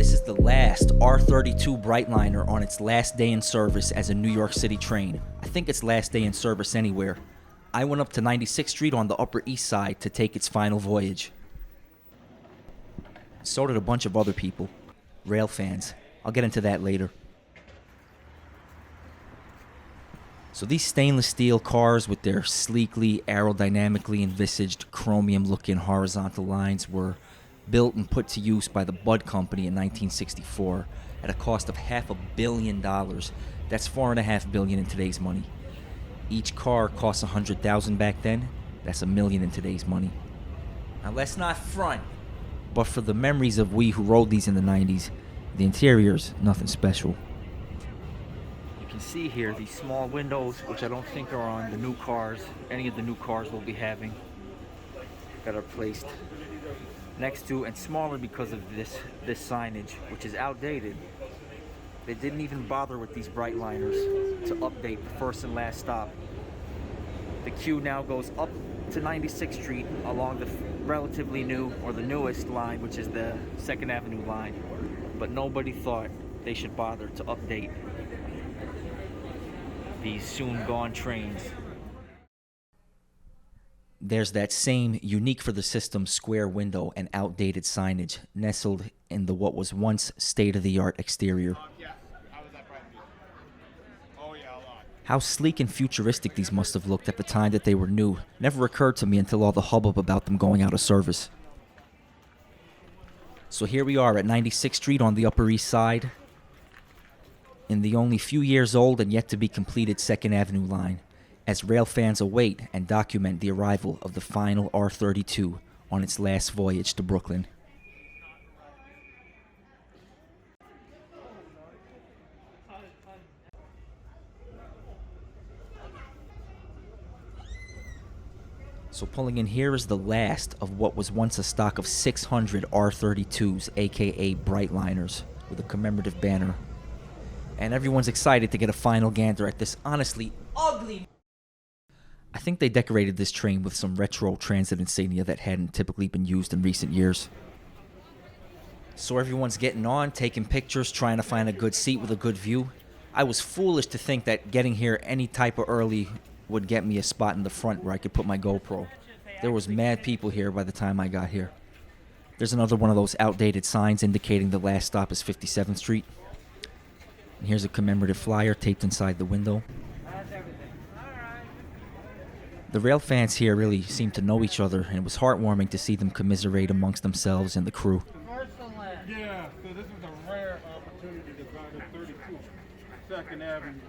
This is the last R32 Brightliner on its last day in service as a New York City train. I think it's last day in service anywhere. I went up to 96th Street on the Upper East Side to take its final voyage. So did a bunch of other people. Railfans. I'll get into that later. So these stainless steel cars with their sleekly, aerodynamically envisaged, chromium-looking horizontal lines were built and put to use by the Budd Company in 1964 at a cost of $500 million. That's $4.5 billion in today's money. Each car cost $100,000 back then. That's $1 million in today's money. Now let's not front, but for the memories of we who rode these in the 90s, the interior's nothing special. You can see here these small windows, which I don't think are on the new cars, any of the new cars we'll be having, that are placed next to and smaller because of this signage, which is outdated. They didn't even bother with these Brightliners to update the first and last stop. The queue now goes up to 96th Street along the relatively new, or the newest line, which is the 2nd Avenue line. But nobody thought they should bother to update these soon gone trains. There's that same unique for the system square window and outdated signage nestled in the what was once state-of-the-art exterior. How sleek and futuristic these must have looked at the time that they were new never occurred to me until all the hubbub about them going out of service. So here we are at 96th Street on the Upper East Side, in the only few years old and yet to be completed 2nd Avenue line, as Railfans await and document the arrival of the final R32 on its last voyage to Brooklyn. So pulling in here is the last of what was once a stock of 600 R32s, aka Brightliners, with a commemorative banner. And everyone's excited to get a final gander at this honestly ugly. I think they decorated this train with some retro transit insignia that hadn't typically been used in recent years. So everyone's getting on, taking pictures, trying to find a good seat with a good view. I was foolish to think that getting here any type of early would get me a spot in the front where I could put my GoPro. There was mad people here by the time I got here. There's another one of those outdated signs indicating the last stop is 57th Street. And here's a commemorative flyer taped inside the window. The Railfans here really seemed to know each other, and it was heartwarming to see them commiserate amongst themselves and the crew. Yeah, so this is a rare opportunity to go to 32 2nd Avenue.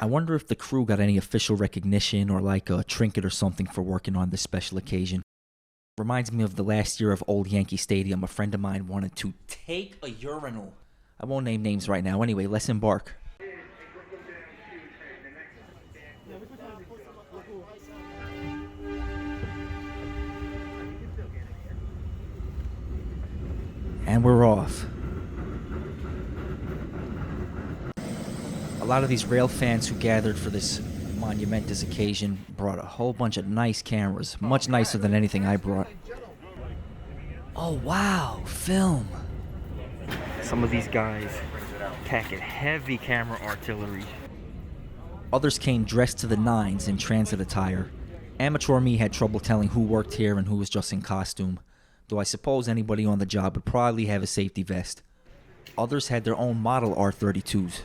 I wonder if the crew got any official recognition or like a trinket or something for working on this special occasion. Reminds me of the last year of old Yankee Stadium. A friend of mine wanted to take a urinal. I won't name names right now. Anyway, let's embark. And we're off. A lot of these Railfans who gathered for this monumentous occasion brought a whole bunch of nice cameras, much nicer than anything I brought. Oh wow, film. Some of these guys packing heavy camera artillery. Others came dressed to the nines in transit attire. Amateur me had trouble telling who worked here and who was just in costume, though I suppose anybody on the job would probably have a safety vest. Others had their own model R32s.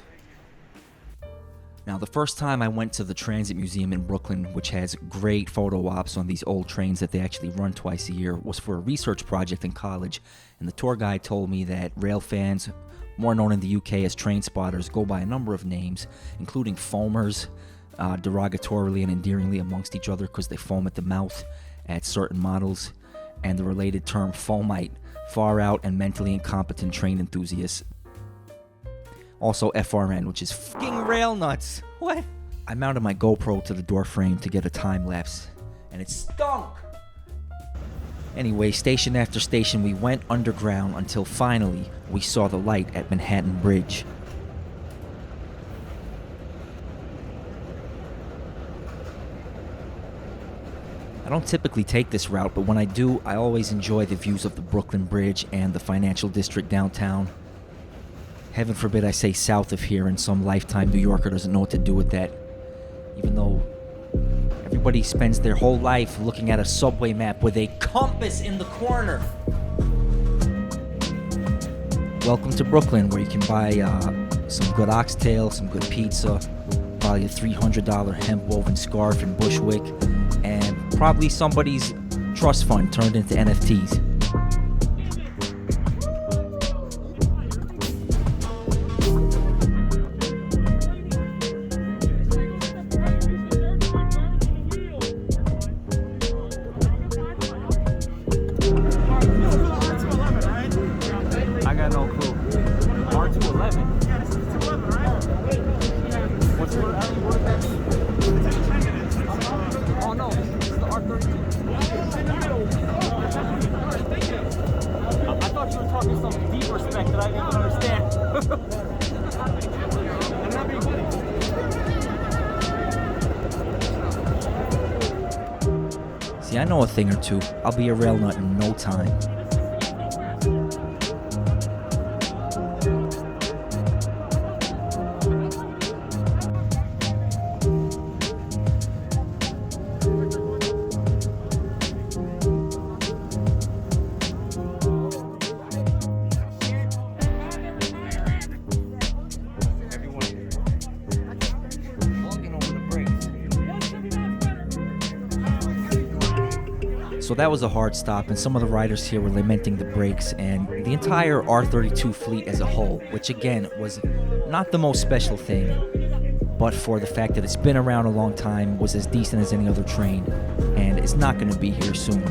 Now, the first time I went to the Transit Museum in Brooklyn, which has great photo ops on these old trains that they actually run twice a year, was for a research project in college, and the tour guide told me that Railfans, more known in the UK as train spotters, go by a number of names, including foamers, derogatorily and endearingly amongst each other because they foam at the mouth at certain models, and the related term foamite, far out and mentally incompetent train enthusiasts. Also FRN, which is fucking rail nuts. What? I mounted my GoPro to the door frame to get a time lapse, and it stunk. Anyway, station after station, we went underground until finally we saw the light at Manhattan Bridge. I don't typically take this route, but when I do, I always enjoy the views of the Brooklyn Bridge and the financial district downtown. Heaven forbid I say south of here and some lifetime New Yorker doesn't know what to do with that. Even though everybody spends their whole life looking at a subway map with a compass in the corner. Welcome to Brooklyn, where you can buy some good oxtail, some good pizza, probably a $300 hemp woven scarf in Bushwick, and probably somebody's trust fund turned into NFTs. I got no clue. R211? What's the what does that mean? Oh no, it's the R32. I thought you were talking some deep respect that I didn't even understand. I'm not being funny. See, I know a thing or two. I'll be a rail nut in no time. So that was a hard stop, and some of the riders here were lamenting the brakes and the entire R32 fleet as a whole, which again was not the most special thing, but for the fact that it's been around a long time, was as decent as any other train, and it's not going to be here soon.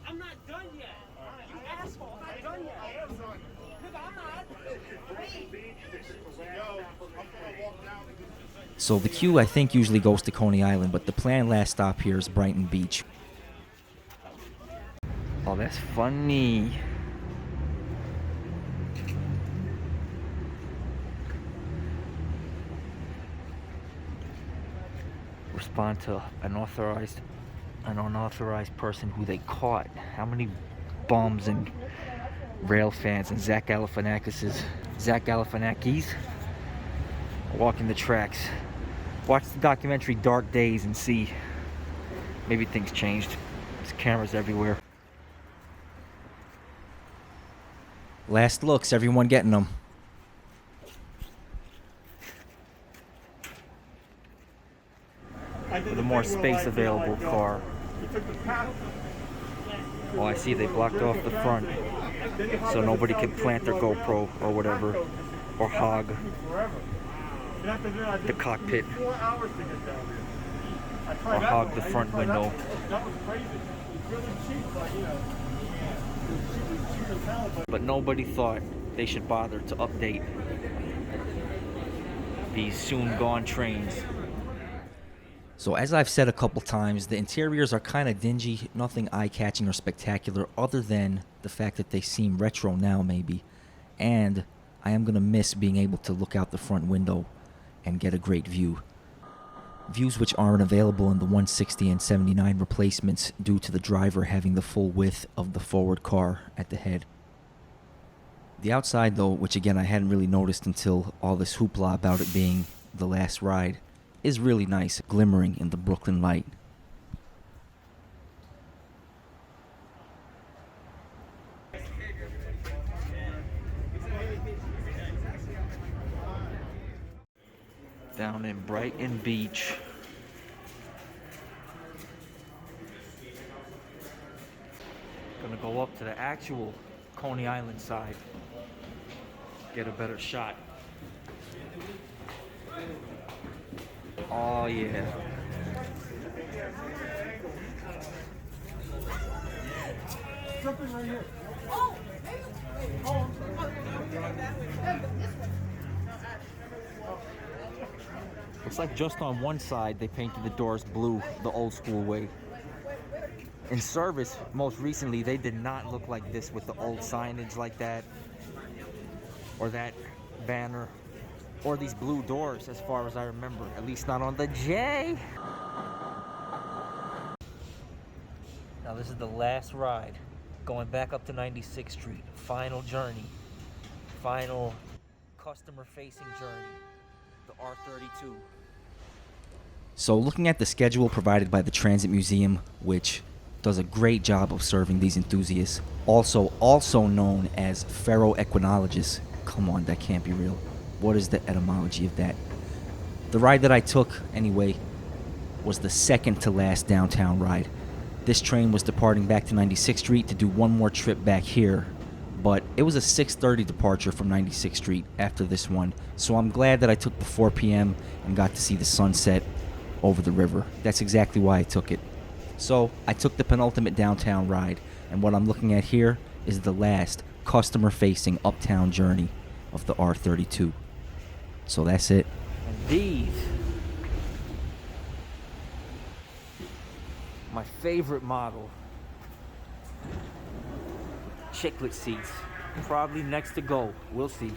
I'm not done yet. You asshole, I'm not done yet. I'm not. So the queue, I think, usually goes to Coney Island, but the planned last stop here is Brighton Beach. Oh, that's funny. Respond to an unauthorized person who they caught. How many bums and Railfans and Zach Galifianakis walking the tracks. Watch the documentary Dark Days and see. Maybe things changed. There's cameras everywhere. Last looks, everyone getting them. With a more space available car. Oh, I see they blocked off the front so nobody can plant their GoPro or whatever, or hog the cockpit, or hog the front window. But nobody thought they should bother to update these soon gone trains. So as I've said a couple times, the interiors are kind of dingy, nothing eye-catching or spectacular other than the fact that they seem retro now maybe. And I am going to miss being able to look out the front window and get a great view. Views which aren't available in the 160 and 79 replacements due to the driver having the full width of the forward car at the head. The outside though, which again I hadn't really noticed until all this hoopla about it being the last ride, is really nice, glimmering in the Brooklyn light. Down in Brighton Beach. Gonna go up to the actual Coney Island side, get a better shot. Oh yeah. Something right here. Looks like just on one side they painted the doors blue, the old school way. In service, most recently, they did not look like this with the old signage like that, or that banner, or these blue doors as far as I remember, at least not on the J. Now this is the last ride, going back up to 96th Street, final journey, final customer-facing journey, the R32. So looking at the schedule provided by the Transit Museum, which does a great job of serving these enthusiasts, also known as ferroequinologists. Come on, that can't be real. What is the etymology of that? The ride that I took, anyway, was the second to last downtown ride. This train was departing back to 96th Street to do one more trip back here, but it was a 6:30 departure from 96th Street after this one, so I'm glad that I took the 4 p.m. and got to see the sunset over the river. That's exactly why I took it. So I took the penultimate downtown ride, and what I'm looking at here is the last customer-facing uptown journey of the R32. So that's it. And these, my favorite model, chiclet seats, probably next to go. We'll see.